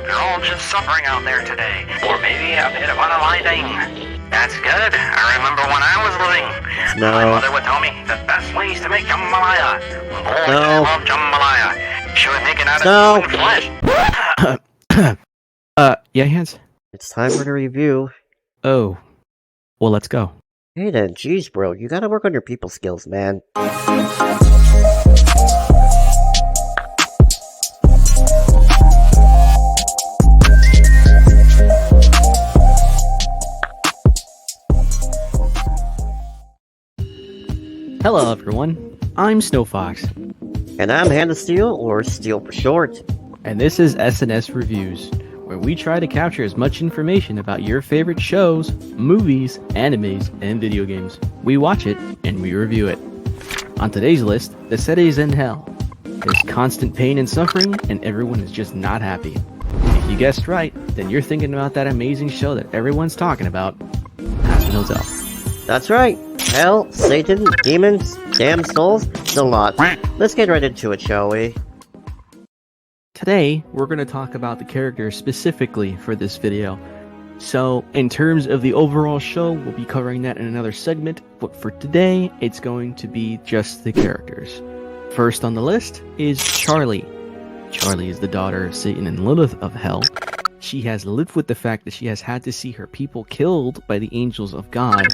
you're all just suffering out there today. Or maybe a bit of unaliving. That's good. I remember when I was living. No. My mother would tell me the best ways to make jambalaya. Boy, No. I love jambalaya. She would make it out of No. human flesh. Yeah, Hans? It's time for the review. Oh. Well, let's go. Hey then, geez bro, you gotta work on your people skills, man. Hello, everyone. I'm Snowfox, And I'm Hand of Steel, or Steel for short. and this is SNS Reviews, where we try to capture as much information about your favorite shows, movies, animes, and video games. We watch it, and we review it. On today's list, the city's in hell. There's constant pain and suffering, and everyone is just not happy. If you guessed right, then you're thinking about that amazing show that everyone's talking about, Hazbin Hotel. That's right. Hell, Satan, demons, damn souls, the lot. Let's get right into it, shall we? Today, we're going to talk about the characters specifically for this video. So, in terms of the overall show, we'll be covering that in another segment, but for today, it's going to be just the characters. First on the list is Charlie. Charlie is the daughter of Satan and Lilith of Hell. She has lived with the fact that she has had to see her people killed by the angels of God,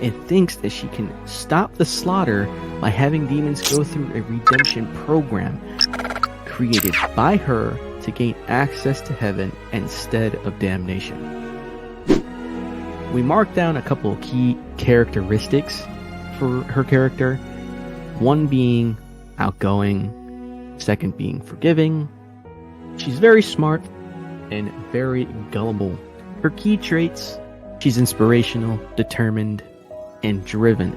and thinks that she can stop the slaughter by having demons go through a redemption program created by her to gain access to heaven instead of damnation. We marked down a couple of key characteristics for her character, one being outgoing, second being forgiving. She's very smart and very gullible. Her key traits: she's inspirational, determined, and driven.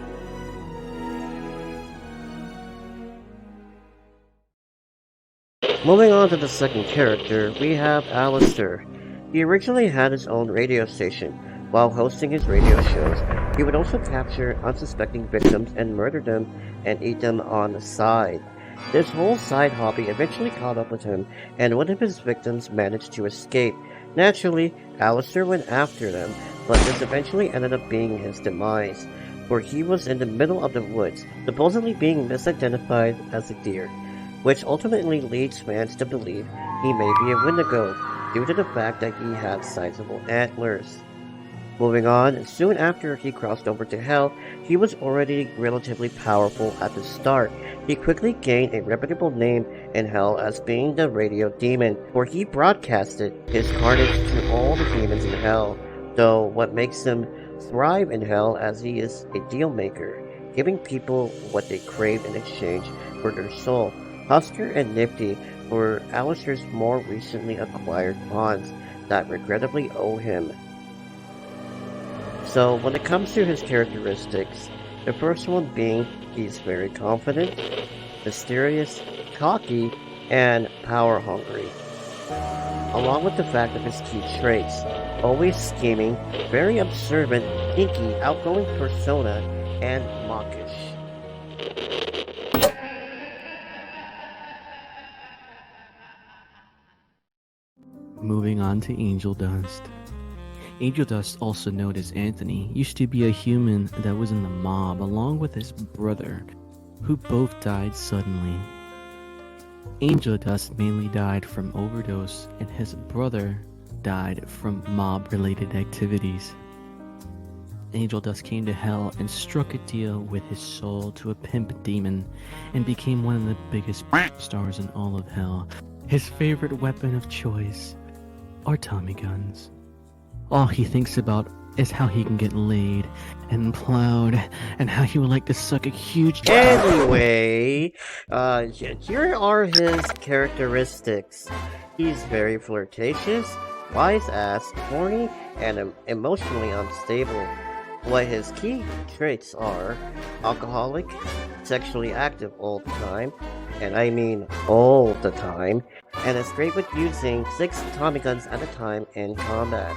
Moving on to the second character, we have Alistair. He originally had his own radio station. While hosting his radio shows, he would also capture unsuspecting victims and murder them and eat them on the side. This whole side hobby eventually caught up with him, and one of his victims managed to escape. Naturally, Alistair went after them, but this eventually ended up being his demise, where he was in the middle of the woods, supposedly being misidentified as a deer, which ultimately leads fans to believe he may be a Wendigo, due to the fact that he had sizable antlers. Moving on, soon after he crossed over to Hell, he was already relatively powerful at the start. He quickly gained a reputable name in Hell as being the Radio Demon, where he broadcasted his carnage to all the demons in Hell, though what makes him thrive in Hell as he is a deal maker, giving people what they crave in exchange for their soul. Husker and Nifty were Alistair's more recently acquired pawns that regrettably owe him. So when it comes to his characteristics, the first one being he's very confident, mysterious, cocky, and power hungry. Along with the fact of his key traits, always scheming, very observant, kinky, outgoing persona, and mawkish. Moving on to Angel Dust. Angel Dust, also known as Anthony, used to be a human that was in the mob along with his brother, who both died suddenly. Angel Dust mainly died from overdose, and his brother died from mob-related activities. Angel Dust came to Hell and struck a deal with his soul to a pimp demon and became one of the biggest stars in all of Hell. His favorite weapon of choice are Tommy guns. All he thinks about is how he can get laid and plowed, and how he would like to suck a huge... Anyway, here are his characteristics. He's very flirtatious, wise-ass, horny, and emotionally unstable. What his key traits are: alcoholic, sexually active all the time, and I mean all the time, and is great with using 6 Tommy guns at a time in combat.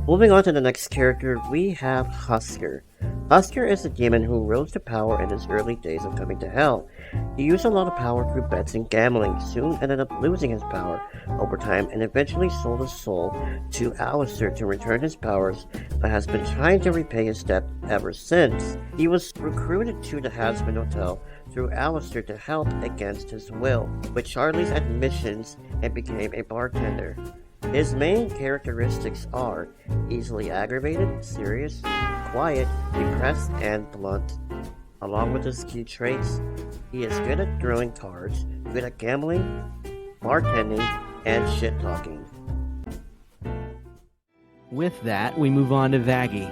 Moving on to the next character, we have Husker. Husker is a demon who rose to power in his early days of coming to Hell. He used a lot of power through bets and gambling, soon ended up losing his power over time, and eventually sold his soul to Alistair to return his powers, but has been trying to repay his debt ever since. He was recruited to the Hazbin Hotel through Alistair to help against his will, with Charlie's admissions, and became a bartender. His main characteristics are easily aggravated, serious, quiet, depressed, and blunt. Along with his key traits, he is good at throwing cards, good at gambling, bartending, and shit-talking. With that, we move on to Vaggie.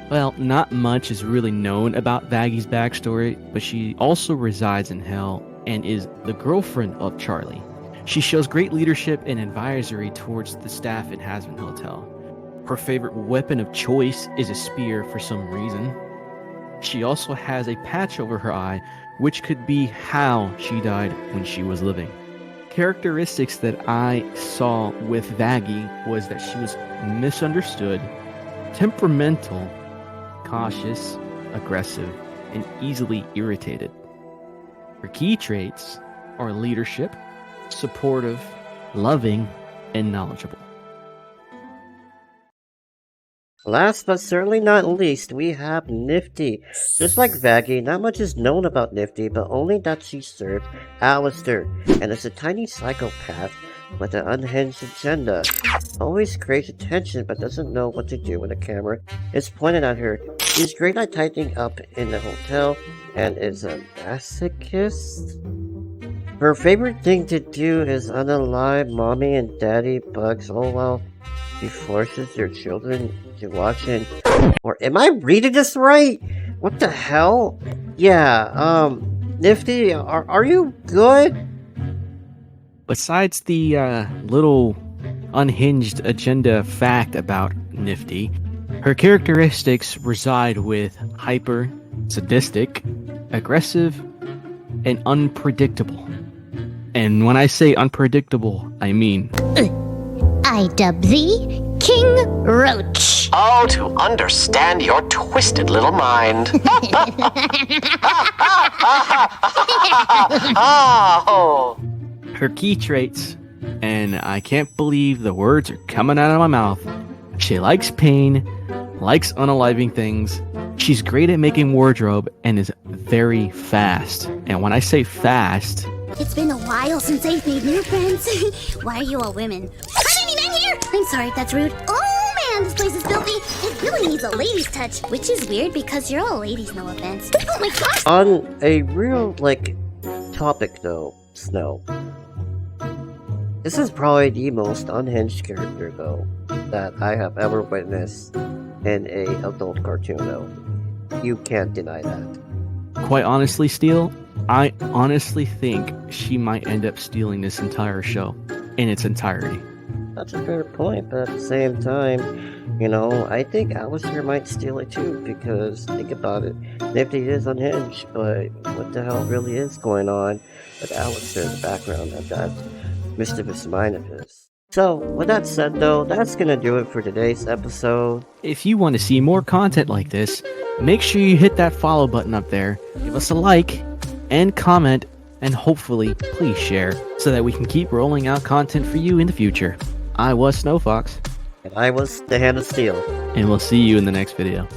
Well, not much is really known about Vaggie's backstory, but she also resides in Hell and is the girlfriend of Charlie. She shows great leadership and advisory towards the staff at Hazbin Hotel. Her favorite weapon of choice is a spear for some reason. She also has a patch over her eye, which could be how she died when she was living. Characteristics that I saw with Vaggie was that she was misunderstood, temperamental, cautious, aggressive, and easily irritated. Her key traits are leadership, supportive, loving, and knowledgeable. Last but certainly not least, we have Nifty. Just like Vaggie, not much is known about Nifty, but only that she served Alistair, and is a tiny psychopath with an unhinged agenda. Always craves attention, but doesn't know what to do when a camera is pointed at her. She's great at tightening up in the hotel, and is a masochist. Her favorite thing to do is unalive mommy and daddy bugs, all while she forces their children to watch it. Or am I reading this right? What the hell? Yeah, Nifty, are you good? Besides the little unhinged agenda fact about Nifty, her characteristics reside with hyper, sadistic, aggressive, and unpredictable. And when I say unpredictable, I mean... I dub thee King Roach. Oh, to understand your twisted little mind. Oh. Her key traits, and I can't believe the words are coming out of my mouth. She likes pain, likes unaliving things. She's great at making wardrobe and is very fast. And when I say fast... It's been a while since I've made new friends. Why are you all women? Are there any men here? I'm sorry if that's rude. Oh man, this place is filthy. It really needs a lady's touch, which is weird because you're all ladies, no offense. Oh my gosh! On a real, topic though, Snow. This is probably the most unhinged character, though, that I have ever witnessed in a adult cartoon, though. You can't deny that. Quite honestly, Steel, I honestly think she might end up stealing this entire show in its entirety. That's a fair point, but at the same time, I think Alistair might steal it too, because think about it. Nifty is unhinged, but what the hell really is going on with Alistair in the background of that mischievous mind of his? So, with that said though, that's gonna do it for today's episode. If you want to see more content like this, make sure you hit that follow button up there, give us a like, and comment, and hopefully, please share, so that we can keep rolling out content for you in the future. I was Snow Fox. And I was the Hand of Steel. And we'll see you in the next video.